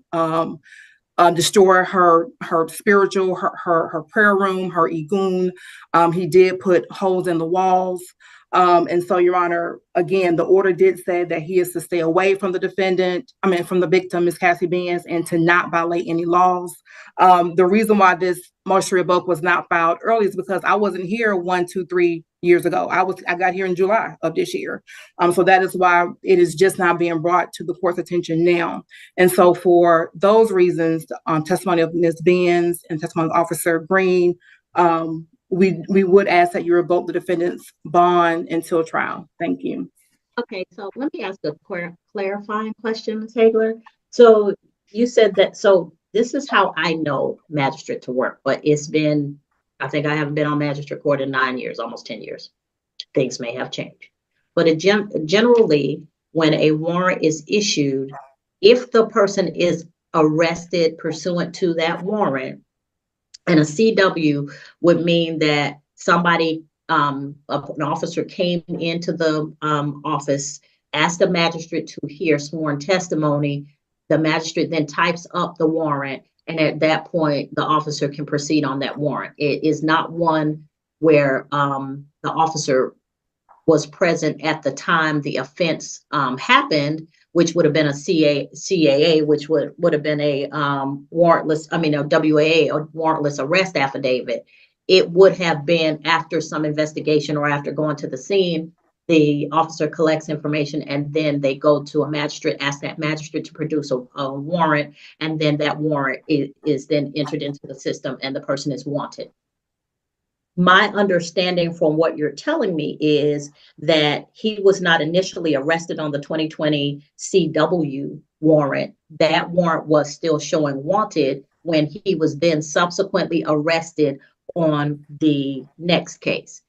destroy her spiritual, her prayer room, her igun. He did put holes in the walls. And so, Your Honor, again, the order did say that he is to stay away from from the victim, Ms. Cassie Benz, and to not violate any laws. The reason why this motion to revoke was not filed early is because I wasn't here 1, 2, 3 years ago. I got here in July of this year. So that is why it is just not being brought to the court's attention now. And so for those reasons, testimony of Ms. Benz and testimony of Officer Green, we would ask that you revoke the defendant's bond until trial. Thank you. Okay, so let me ask a clarifying question, Ms. Hagler. So you said that, so this is how I know magistrate to work, but it's been, I think I haven't been on magistrate court in 9 years, almost 10 years. Things may have changed. But generally, when a warrant is issued, if the person is arrested pursuant to that warrant, and a CW would mean that somebody, an officer came into the office, asked the magistrate to hear sworn testimony. The magistrate then types up the warrant, and at that point, the officer can proceed on that warrant. It is not one where the officer was present at the time the offense happened, which would have been a CAA, which would have been a warrantless, I mean, a WAA, or warrantless arrest affidavit. It would have been after some investigation or after going to the scene, the officer collects information and then they go to a magistrate, ask that magistrate to produce a warrant, and then that warrant is then entered into the system and the person is wanted. My understanding from what you're telling me is that he was not initially arrested on the 2020 CW warrant. That warrant was still showing wanted when he was then subsequently arrested on the next case.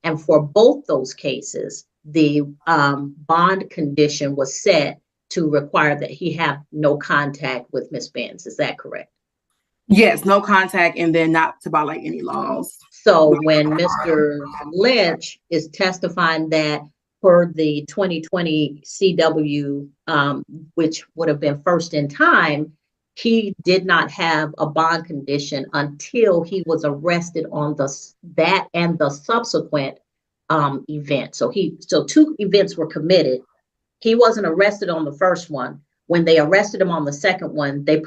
And for both those cases, the bond condition was set to require that he have no contact with Ms. Benz. Is that correct? Yes, no contact, and then not to violate any laws. So when Mr. Lynch is testifying that for the 2020 CW, which would have been first in time, he did not have a bond condition until he was arrested on that and the subsequent event. So two events were committed. He wasn't arrested on the first one. When they arrested him on the second one, they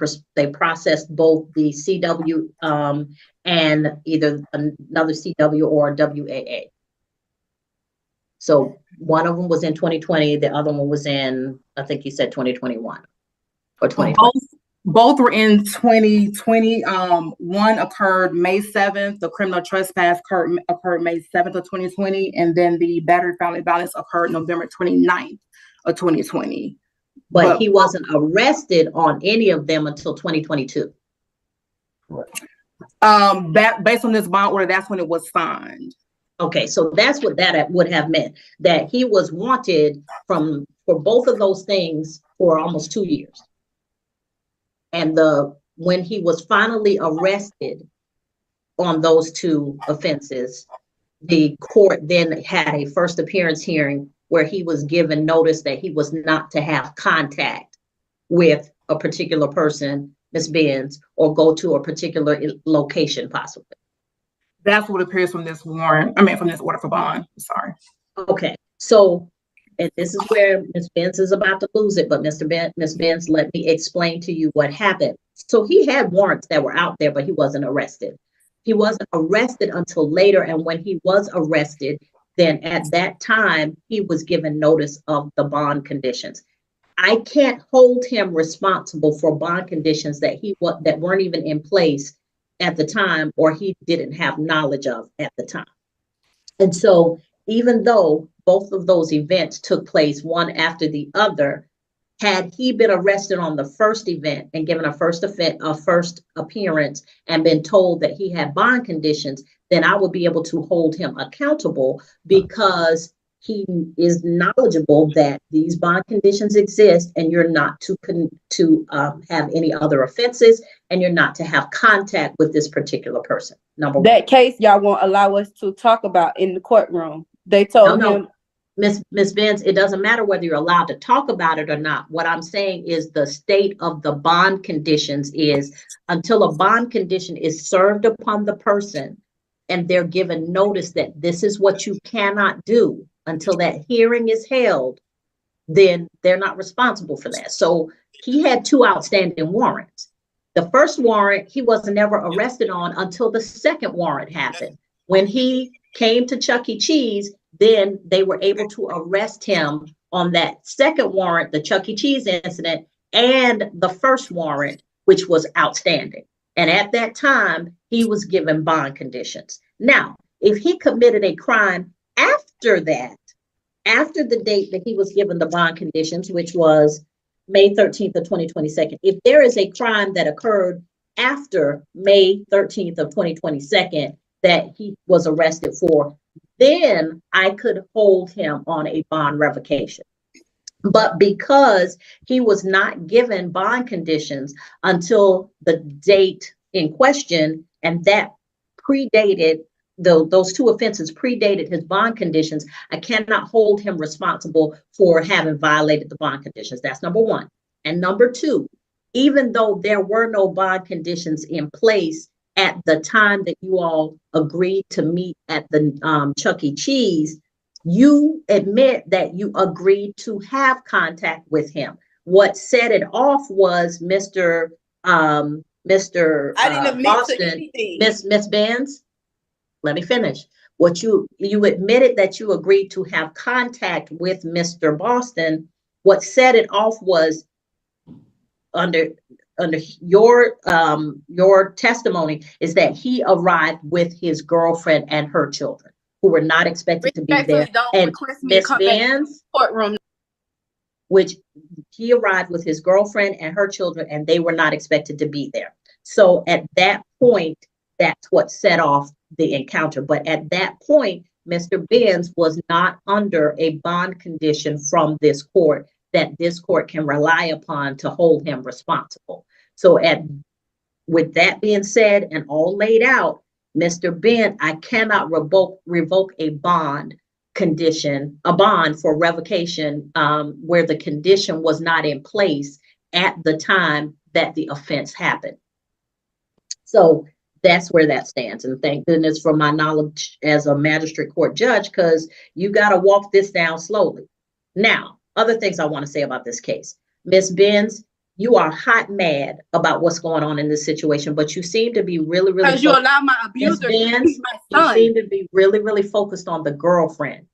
processed both the CW and either another CW or WAA. So one of them was in 2020, the other one was in, I think you said 2021 or 2020. Both were in 2020. One occurred May 7th. The criminal trespass occurred May 7th of 2020, and then the battery family violence occurred November 29th of 2020. But he wasn't arrested on any of them until 2022. That based on this bond order, that's when it was signed. Okay, so that's what that would have meant, that he was wanted for both of those things for almost 2 years. And when he was finally arrested on those two offenses, the court then had a first appearance hearing where he was given notice that he was not to have contact with a particular person, Ms. Benz, or go to a particular location possibly. That's what appears from this warrant. I mean, from this order for bond. Sorry. Okay, so, and this is where Ms. Benz is about to lose it, but Ms. Benz, let me explain to you what happened. So he had warrants that were out there, but he wasn't arrested. He wasn't arrested until later, and when he was arrested, then at that time, he was given notice of the bond conditions. I can't hold him responsible for bond conditions that weren't even in place at the time, or he didn't have knowledge of at the time. And so even though both of those events took place one after the other, had he been arrested on the first event and given a first appearance and been told that he had bond conditions, then I would be able to hold him accountable because he is knowledgeable that these bond conditions exist and you're not to have any other offenses and you're not to have contact with this particular person. Number one. That case y'all won't allow us to talk about in the courtroom. They told him. Ms. Benz, it doesn't matter whether you're allowed to talk about it or not. What I'm saying is the state of the bond conditions is until a bond condition is served upon the person and they're given notice that this is what you cannot do until that hearing is held, then they're not responsible for that. So he had two outstanding warrants. The first warrant, he was never arrested on until the second warrant happened. When he came to Chuck E. Cheese, then they were able to arrest him on that second warrant, the Chuck E. Cheese incident, and the first warrant, which was outstanding. And at that time, he was given bond conditions. Now, if he committed a crime after that, after the date that he was given the bond conditions, which was May 13th of 2022, if there is a crime that occurred after May 13th of 2022 that he was arrested for, then I could hold him on a bond revocation. But because he was not given bond conditions until the date in question, and that predated, those two offenses predated his bond conditions, I cannot hold him responsible for having violated the bond conditions. That's number one. And number two, even though there were no bond conditions in place at the time that you all agreed to meet at the Chuck E. Cheese, You admit that you agreed to have contact with him. What set it off was Mr. I didn't admit to Boston, anything. Miss Benz. Let me finish. What you admitted that you agreed to have contact with Mr. Boston. What set it off was under your testimony is that he arrived with his girlfriend and her children who were not expected to be there. And Miss Benz, courtroom, which he arrived with his girlfriend and her children, and they were not expected to be there. So at that point, that's what set off the encounter. But at that point, Mr. Benz was not under a bond condition from this court that this court can rely upon to hold him responsible. So with that being said and all laid out, Mr. Ben, I cannot revoke a bond condition, a bond for revocation where the condition was not in place at the time that the offense happened. So that's where that stands. And thank goodness for my knowledge as a magistrate court judge, because you got to walk this down slowly. Now, other things I want to say about this case. Ms. Benz, you are hot mad about what's going on in this situation, but you seem to be really, really because you allow my abuser to beat my son. You seem to be really, really focused on the girlfriend.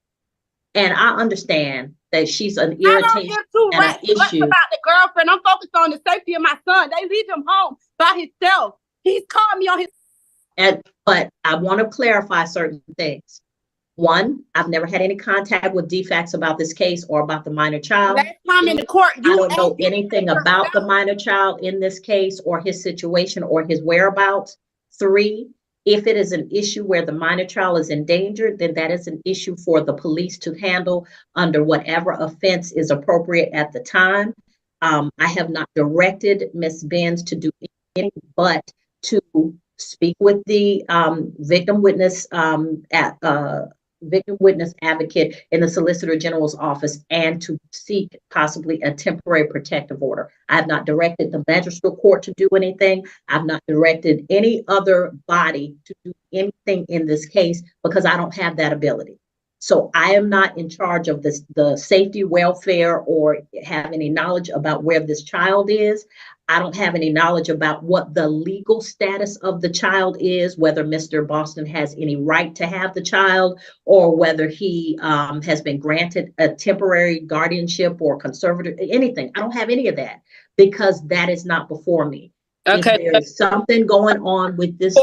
And I understand that she's an irritation and an issue. About the girlfriend, I'm focused on the safety of my son. They leave him home by himself. He's called me on his. But I want to clarify certain things. One, I've never had any contact with DFACS about this case or about the minor child. Last time in the court, I don't know anything about the minor child in this case or his situation or his whereabouts. 3, if it is an issue where the minor child is endangered, then that is an issue for the police to handle under whatever offense is appropriate at the time. I have not directed Ms. Benz to do anything but to speak with the victim witness advocate in the Solicitor General's office and to seek possibly a temporary protective order. I have not directed the magistrate court to do anything. I've not directed any other body to do anything in this case because I don't have that ability. So I am not in charge of the safety, welfare, or have any knowledge about where this child is. I don't have any knowledge about what the legal status of the child is, whether Mr. Boston has any right to have the child or whether he has been granted a temporary guardianship or conservative, anything. I don't have any of that because that is not before me. Okay. If there's something going on with this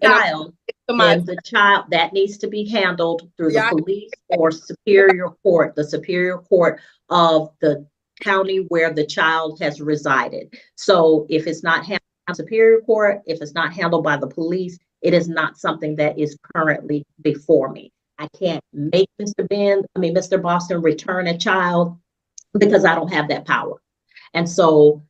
child, then the child, that needs to be handled through the police or superior court, the superior court of the county where the child has resided. So if it's not handled by superior court, if it's not handled by the police, it is not something that is currently before me. I can't make Mr. Boston return a child because I don't have that power. And so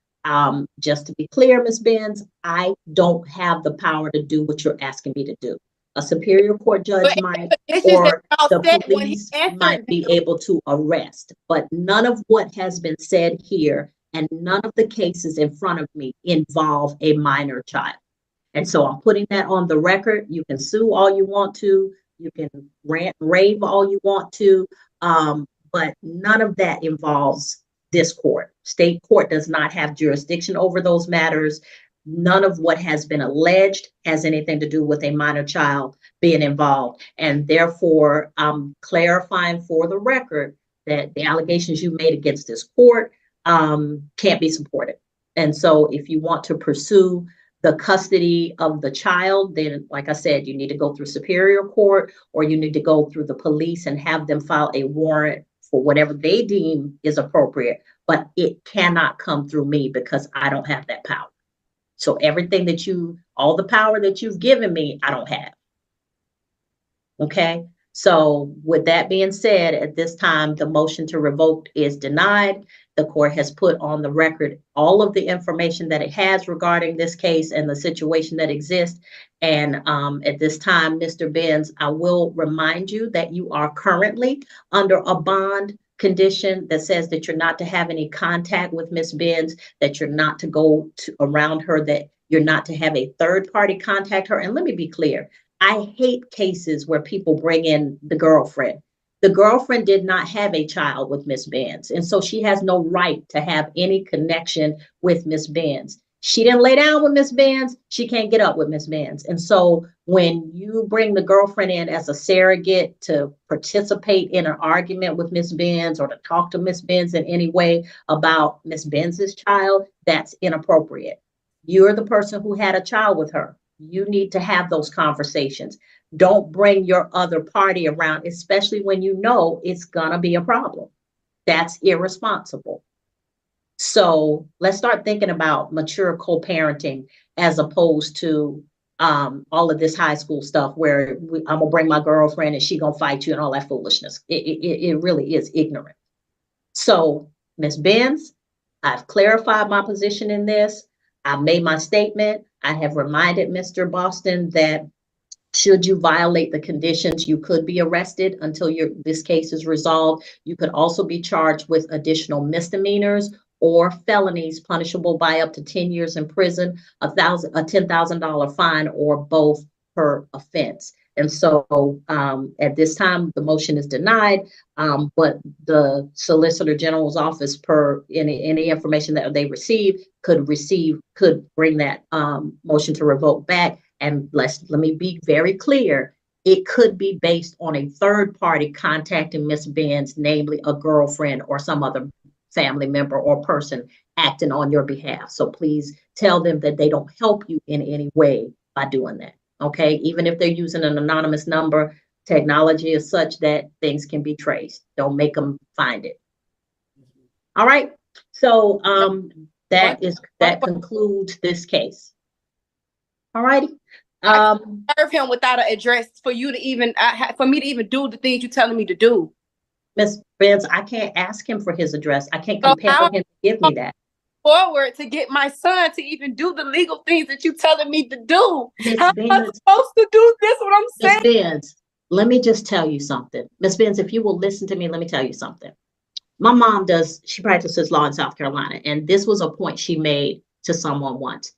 just to be clear, Ms. Benz, I don't have the power to do what you're asking me to do. A superior court judge might, or the police might be able to arrest, but none of what has been said here and none of the cases in front of me involve a minor child. And so I'm putting that on the record. You can sue all you want to, you can rant, rave all you want to, but none of that involves this court. State court does not have jurisdiction over those matters. None of what has been alleged has anything to do with a minor child being involved. And therefore, I'm clarifying for the record that the allegations you made against this court can't be supported. And so if you want to pursue the custody of the child, then like I said, you need to go through superior court or you need to go through the police and have them file a warrant for whatever they deem is appropriate, but it cannot come through me because I don't have that power. So everything that all the power that you've given me, I don't have. Okay. So with that being said, at this time, the motion to revoke is denied. The court has put on the record all of the information that it has regarding this case and the situation that exists. And at this time, Mr. Benz, I will remind you that you are currently under a bond condition that says that you're not to have any contact with Ms. Benz, that you're not to go around her, that you're not to have a third party contact her. And let me be clear, I hate cases where people bring in the girlfriend. The girlfriend did not have a child with Miss Benz, and so she has no right to have any connection with Miss Benz. She didn't lay down with Miss Benz. She can't get up with Miss Benz. And so when you bring the girlfriend in as a surrogate to participate in an argument with Miss Benz or to talk to Miss Benz in any way about Miss Benz's child, that's inappropriate. You're the person who had a child with her. You need to have those conversations. Don't bring your other party around, especially when you know it's gonna be a problem. That's irresponsible. So let's start thinking about mature co-parenting as opposed to all of this high school stuff where I'm gonna bring my girlfriend and she gonna fight you and all that foolishness. It really is ignorant. So Ms. Benz, I've clarified my position in this. I've made my statement. I have reminded Mr. Boston that should you violate the conditions, you could be arrested until this case is resolved. You could also be charged with additional misdemeanors or felonies punishable by up to 10 years in prison, a $10,000 fine, or both per offense. And so at this time, the motion is denied, but the Solicitor General's office, per any information that they receive, could bring that motion to revoke back. And let me be very clear. It could be based on a third party contacting Miss Benz, namely a girlfriend or some other family member or person acting on your behalf. So please tell them that they don't help you in any way by doing that. Okay, even if they're using an anonymous number, technology is such that things can be traced. Don't make them find it. All right. So that concludes this case. All righty. Serve him without an address for you to even for me to even do the things you're telling me to do. Ms. Benz, I can't ask him for his address. I can't compel him to give me that. Forward to get my son to even do the legal things that you're telling me to do. How am I supposed to do this? What I'm saying? Ms. Benz, let me just tell you something. Ms. Benz, if you will listen to me, let me tell you something. My mom she practices law in South Carolina, and this was a point she made to someone once.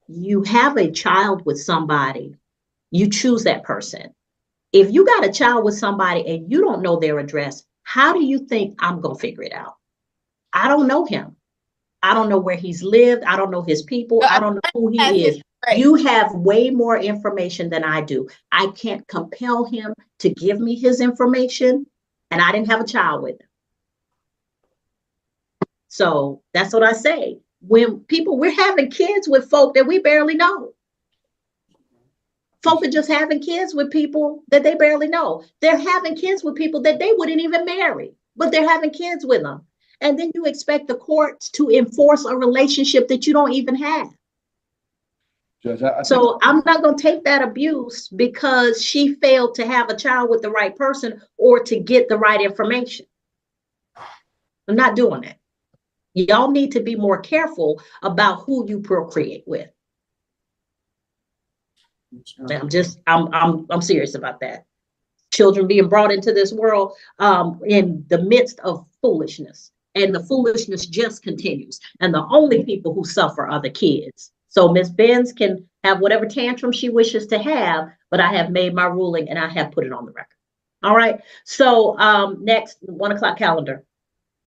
You have a child with somebody, you choose that person. If you got a child with somebody and you don't know their address, how do you think I'm going to figure it out? I don't know him. I don't know where he's lived. I don't know his people. I don't know who he is. You have way more information than I do. I can't compel him to give me his information, and I didn't have a child with him. So that's what I say. When we're having kids with folk that we barely know. Folk are just having kids with people that they barely know. They're having kids with people that they wouldn't even marry, but they're having kids with them. And then you expect the courts to enforce a relationship that you don't even have. Judge, so I'm not going to take that abuse because she failed to have a child with the right person or to get the right information. I'm not doing it. Y'all need to be more careful about who you procreate with. I'm serious about that. Children being brought into this world in the midst of foolishness, and the foolishness just continues. And the only people who suffer are the kids. So Ms. Benz can have whatever tantrum she wishes to have, but I have made my ruling and I have put it on the record. All right. So next, 1 o'clock calendar.